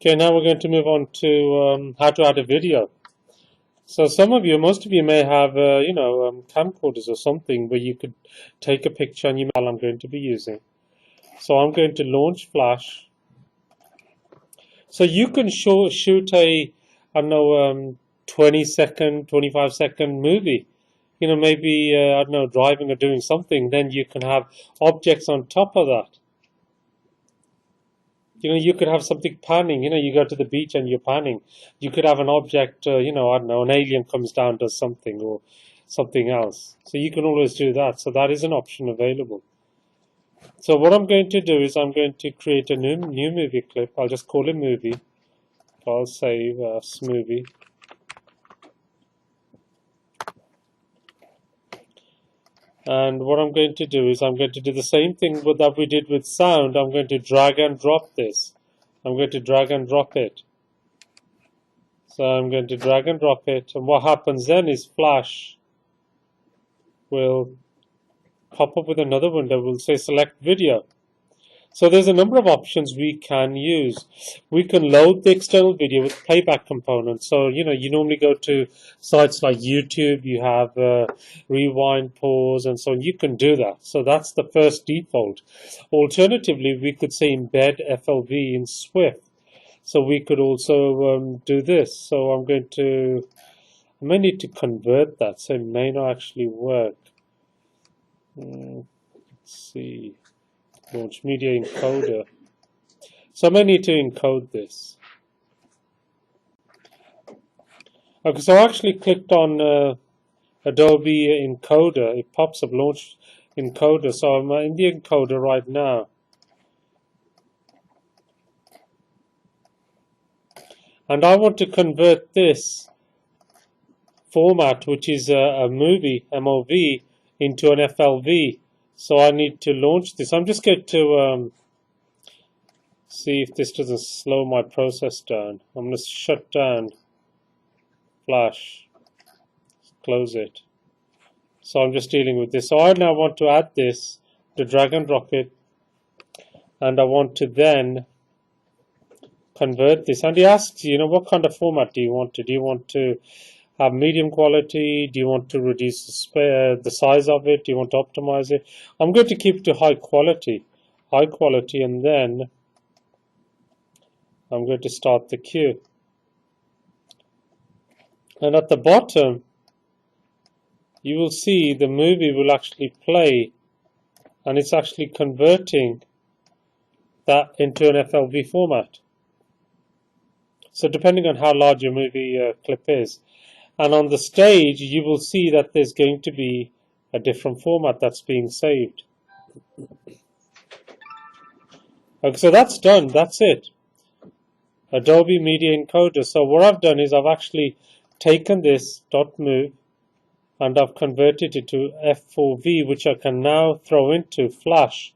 Okay, now we're going to move on to how to add a video. So most of you may have, camcorders or something where you could take a picture and I'm going to be using. So I'm going to launch Flash. So you can shoot a, I don't know, 20-second, 25-second movie. Maybe, I don't know, driving or doing something. Then you can have objects on top of that. You could have something panning. You go to the beach and you're panning. You could have an object, I don't know, an alien comes down, does something, or something else. So you can always do that. So that is an option available. So what I'm going to do is I'm going to create a new movie clip. I'll just call it movie. I'll save movie. And what I'm going to do is I'm going to do the same thing that we did with sound. I'm going to drag and drop this. I'm going to drag and drop it. So I'm going to drag and drop it. And what happens then is Flash will pop up with another window. We'll say select video. So there's a number of options we can use. We can load the external video with playback components. So, you normally go to sites like YouTube, you have rewind, pause, and so on. You can do that. So that's the first default. Alternatively, we could say embed FLV in Swift. So we could also do this. So I may need to convert that. So it may not actually work. Let's see. Launch media encoder. So I may need to encode this. Okay, so I actually clicked on Adobe Encoder. It pops up launch encoder. So I'm in the encoder right now. And I want to convert this format, which is a movie, MOV, into an FLV. So I need to launch this. I'm just going to see if this doesn't slow my process down. I'm going to shut down Flash, close it. So I'm just dealing with this. So I now want to add this to drag and drop it, and I want to then convert this. And he asks you, what kind of format do you want to? Do you want to have medium quality? Do you want to reduce the size of it? Do you want to optimize it? I'm going to keep it to high quality, and then I'm going to start the queue. And at the bottom, you will see the movie will actually play, and it's actually converting that into an FLV format. So depending on how large your movie clip is. And on the stage, you will see that there's going to be a different format that's being saved. Okay, so that's done. That's it. Adobe Media Encoder. So what I've done is I've actually taken this .move and I've converted it to F4V, which I can now throw into Flash.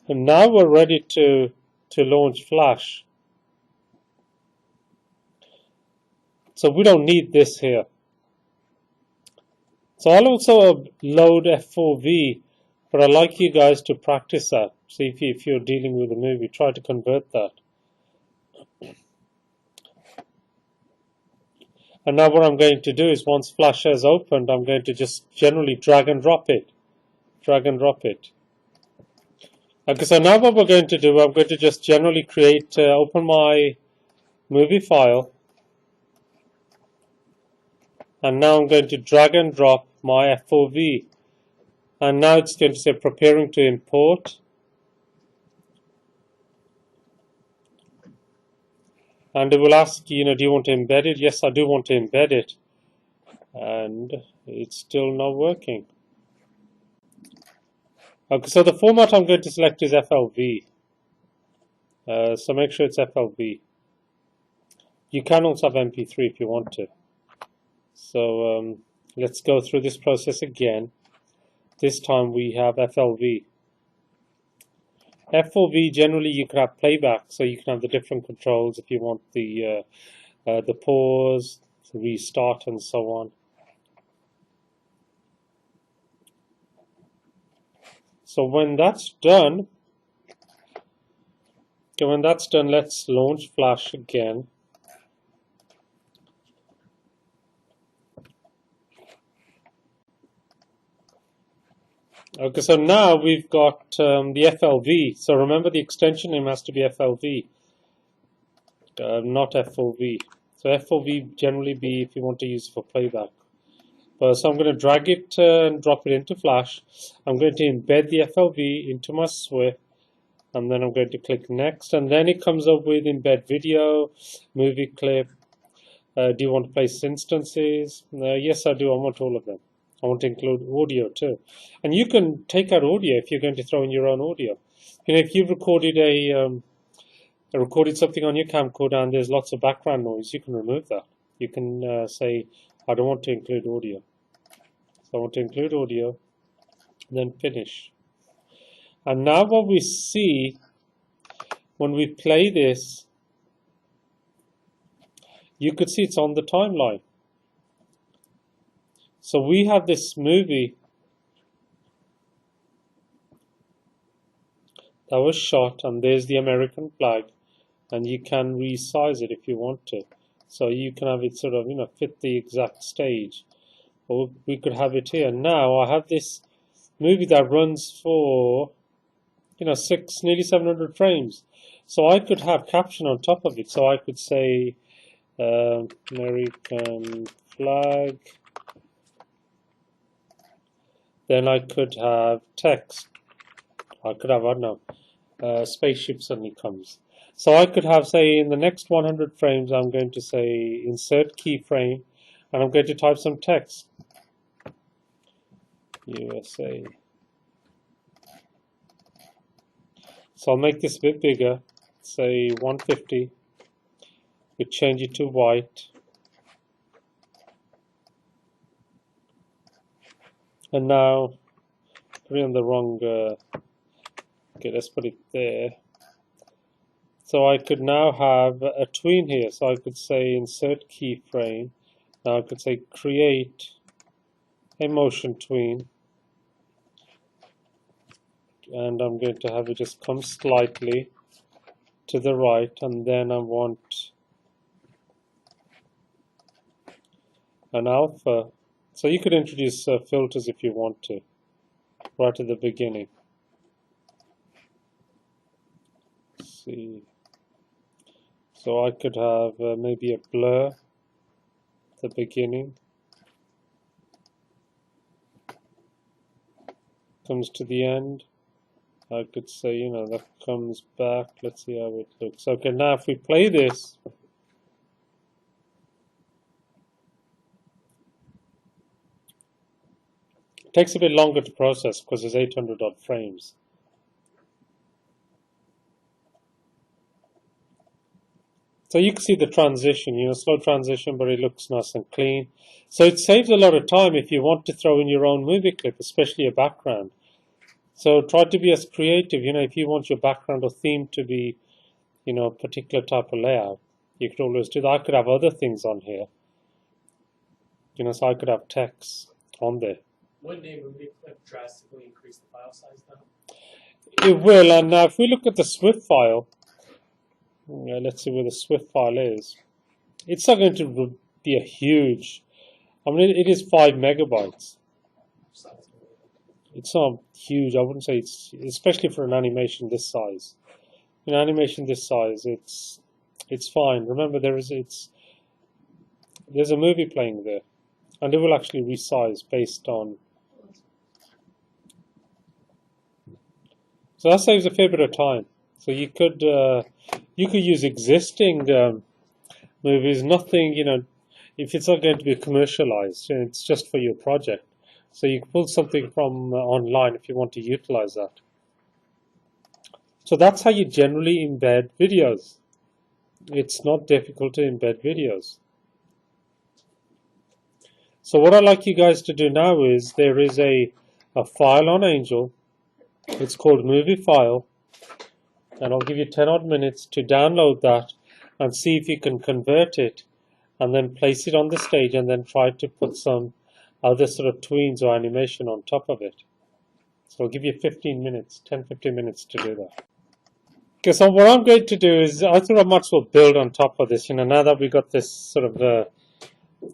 And now we're ready to launch Flash. So we don't need this here. So I'll also load F4V, but I'd like you guys to practice that. See if you're dealing with a movie, try to convert that. And now what I'm going to do is once Flash has opened, I'm going to just generally drag and drop it. Drag and drop it. Okay, so now what we're going to do, I'm going to just generally open my movie file. And now I'm going to drag and drop my F4V. And now it's going to say preparing to import. And it will ask, do you want to embed it? Yes, I do want to embed it. And it's still not working. Okay, so the format I'm going to select is FLV. So make sure it's FLV. You can also have MP3 if you want to. So let's go through this process again. This time we have FLV. F4V, generally you can have playback, so you can have the different controls if you want the pause, the restart, and so on. So when that's done, Okay, when that's done, let's launch Flash again. Okay, so now we've got the FLV. So remember, the extension name has to be FLV, not FOV. So FOV generally be if you want to use it for playback. So I'm going to drag it and drop it into Flash. I'm going to embed the FLV into my Swift, and then I'm going to click Next, and then it comes up with embed video, movie clip. Do you want to place instances? Yes, I do. I want all of them. I want to include audio too. And you can take out audio if you're going to throw in your own audio. You know, if you've recorded recorded something on your camcorder and there's lots of background noise, you can remove that. You can say, I don't want to include audio. So I want to include audio, then finish. And now what we see when we play this, you could see it's on the timeline. So we have this movie that was shot, and there's the American flag, and you can resize it if you want to. So you can have it sort of, you know, fit the exact stage. Or we could have it here. Now I have this movie that runs for, you know, nearly 700 frames. So I could have caption on top of it. So I could say American flag. Then I could have text. I could have, I don't know, spaceship suddenly comes. So I could have, say, in the next 100 frames, I'm going to say insert keyframe, and I'm going to type some text. USA. So I'll make this a bit bigger, say 150. We change it to white. And now, put it on the wrong, okay, let's put it there. So I could now have a tween here. So I could say insert keyframe. Now I could say create a motion tween. And I'm going to have it just come slightly to the right. And then I want an alpha. So you could introduce filters if you want to, right at the beginning. Let's see. So I could have maybe a blur at the beginning. Comes to the end. I could say, you know, that comes back. Let's see how it looks. Okay, now if we play this, it takes a bit longer to process because there's 800 odd frames. So you can see the transition, you know, slow transition, but it looks nice and clean. So it saves a lot of time if you want to throw in your own movie clip, especially a background. So try to be as creative, you know, if you want your background or theme to be, you know, a particular type of layout, you could always do that. I could have other things on here. You know, so I could have text on there. Wouldn't a movie clip drastically increase the file size though? It will, and now if we look at the Swift file, let's see where the Swift file is. It's not going to be a huge, I mean, it is 5 megabytes. It's not huge. I wouldn't say it's, especially for an animation this size. In animation this size, it's fine. Remember, there's a movie playing there, and it will actually resize based on. So that saves a fair bit of time. So you could use existing movies. Nothing, you know, if it's not going to be commercialized, it's just for your project. So you can pull something from online if you want to utilize that. So that's how you generally embed videos. It's not difficult to embed videos. So what I'd like you guys to do now is there is a file on Angel. It's called movie file. And I'll give you 10 odd minutes to download that and see if you can convert it and then place it on the stage and then try to put some other sort of tweens or animation on top of it. So I'll give you 15 minutes, 10-15 minutes to do that. Okay, so what I'm going to do is I think I might as well build on top of this. Now that we got this sort of the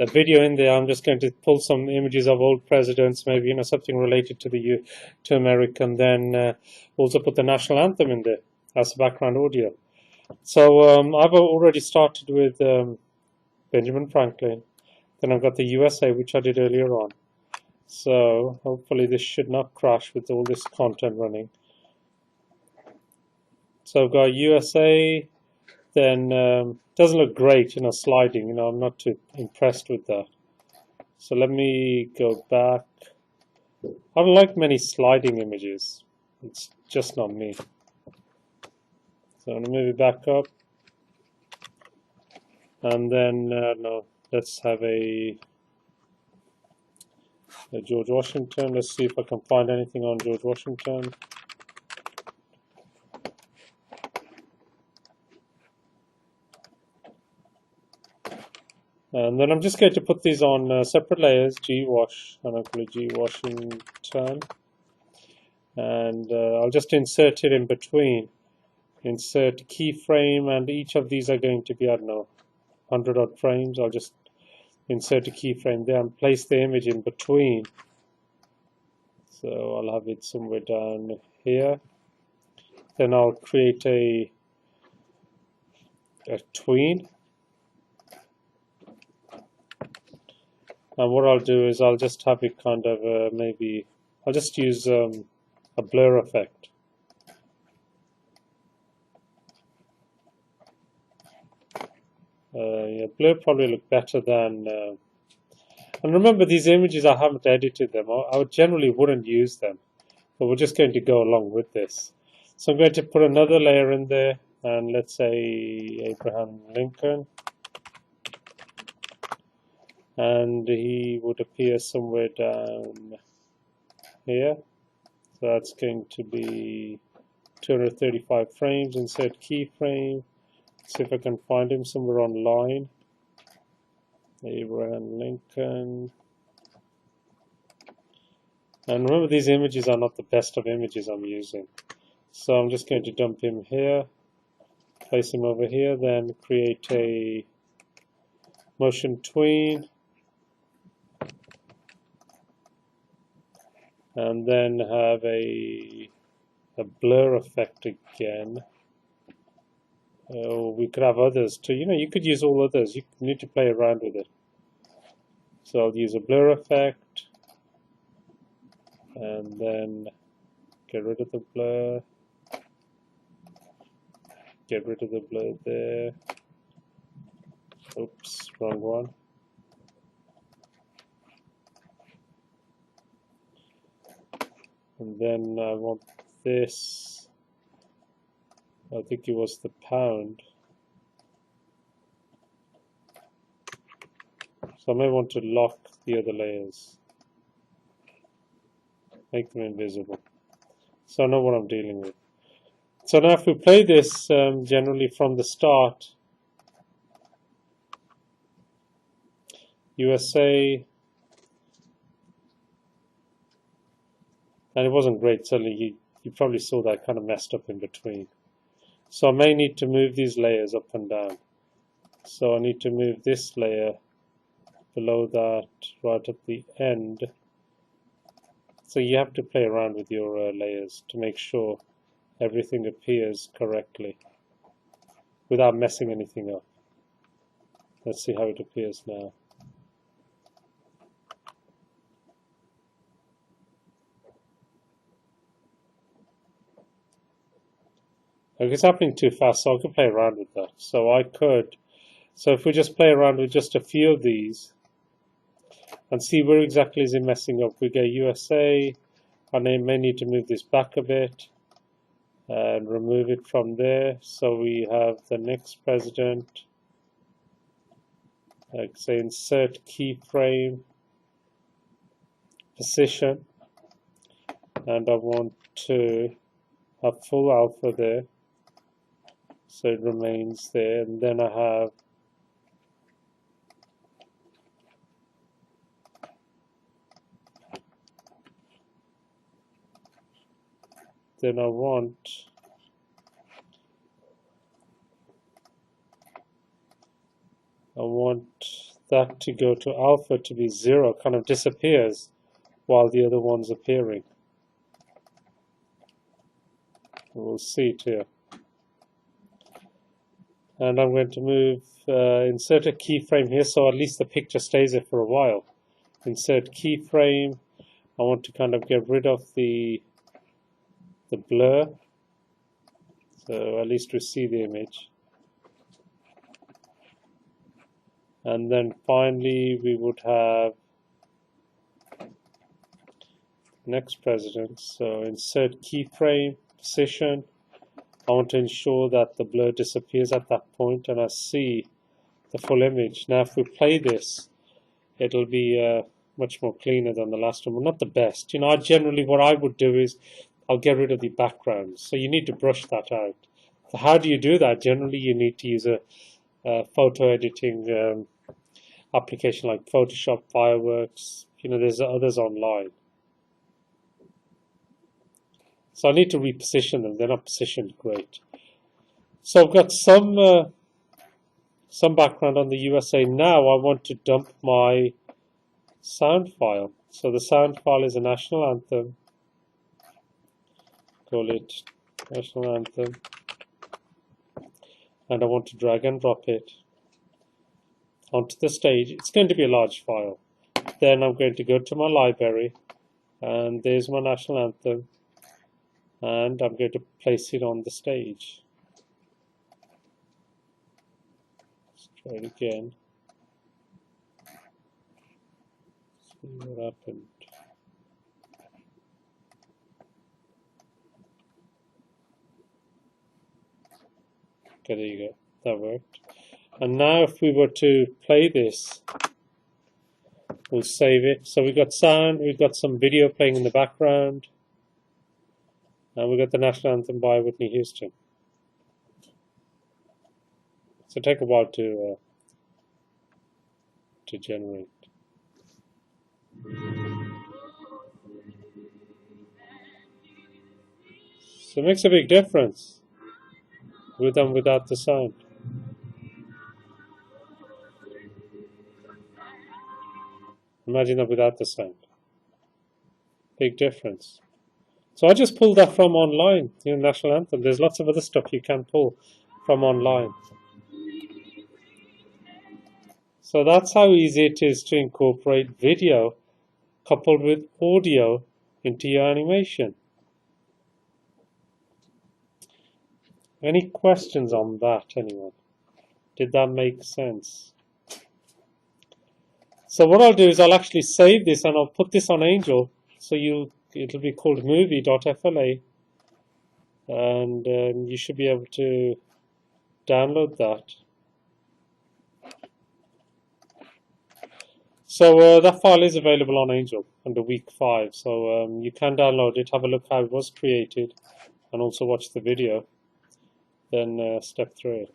video in there, I'm just going to pull some images of old presidents, maybe something related to to America, and then also put the national anthem in there as background audio. So I've already started with Benjamin Franklin. Then I've got the USA, which I did earlier on. So hopefully this should not crash with all this content running. So I've got USA, then doesn't look great, sliding. I'm not too impressed with that. So let me go back. I don't like many sliding images. It's just not me. So I'm going to move it back up. And then, no, let's have a George Washington. Let's see if I can find anything on George Washington. And then I'm just going to put these on separate layers, GWash, and I'll call it GWashington. And I'll just insert it in between. Insert keyframe, and each of these are going to be, I don't know, 100 odd frames. I'll just insert a keyframe there and place the image in between. So I'll have it somewhere down here. Then I'll create a tween. And what I'll do is I'll just have it kind of maybe, I'll just use a blur effect. Yeah, blur probably look better than. And remember, these images, I haven't edited them. I generally wouldn't use them, but we're just going to go along with this. So I'm going to put another layer in there, and let's say Abraham Lincoln. And he would appear somewhere down here. So that's going to be 235 frames. Insert keyframe. See if I can find him somewhere online. Abraham Lincoln. And remember, these images are not the best of images I'm using. So I'm just going to dump him here, place him over here, then create a motion tween. And then have a blur effect again. We could have others too. You could use all others. You need to play around with it. So I'll use a blur effect, and then get rid of the blur. Get rid of the blur there. Oops, wrong one. And then I want this. I think it was the pound. So I may want to lock the other layers. Make them invisible. So I know what I'm dealing with. So now if we play this generally from the start, USA, and it wasn't great, certainly you probably saw that kind of messed up in between. So I may need to move these layers up and down. So I need to move this layer below that right at the end. So you have to play around with your layers to make sure everything appears correctly without messing anything up. Let's see how it appears now. Okay, it's happening too fast, so I could play around with that. So if we just play around with just a few of these and see where exactly is it messing up. We get USA, I may need to move this back a bit and remove it from there. So we have the next president, like say insert keyframe, position, and I want to have full alpha there. So it remains there, and then I have I want I want that to go to alpha to be 0, kind of disappears while the other one's appearing. We'll see it here. And I'm going to move, insert a keyframe here so at least the picture stays there for a while. Insert keyframe. I want to kind of get rid of the blur, so at least we see the image. And then finally we would have next president. So insert keyframe, position. I want to ensure that the blur disappears at that point and I see the full image. Now if we play this, it'll be much more cleaner than the last one. Well, not the best. You know, generally what I would do is I'll get rid of the background. So you need to brush that out. So how do you do that? Generally you need to use a photo editing application like Photoshop, Fireworks. You know, there's others online. So I need to reposition them. They're not positioned great. So I've got some background on the USA. Now I want to dump my sound file. So the sound file is a national anthem. Call it national anthem. And I want to drag and drop it onto the stage. It's going to be a large file. Then I'm going to go to my library and there's my national anthem. And I'm going to place it on the stage. Let's try it again. See what happened. Okay, there you go. That worked. And now if we were to play this, we'll save it. So we've got sound, we've got some video playing in the background. And we got the national anthem by Whitney Houston. So take a while to generate. So it makes a big difference with and without the sound. Imagine that without the sound. Big difference. So I just pulled that from online, the national anthem. There's lots of other stuff you can pull from online. So that's how easy it is to incorporate video coupled with audio into your animation. Any questions on that, anyone? Did that make sense? So what I'll do is I'll actually save this and I'll put this on Angel. So it'll be called movie.fla, and you should be able to download that. So that file is available on Angel under week 5, so you can download it, have a look how it was created, and also watch the video, then step through it.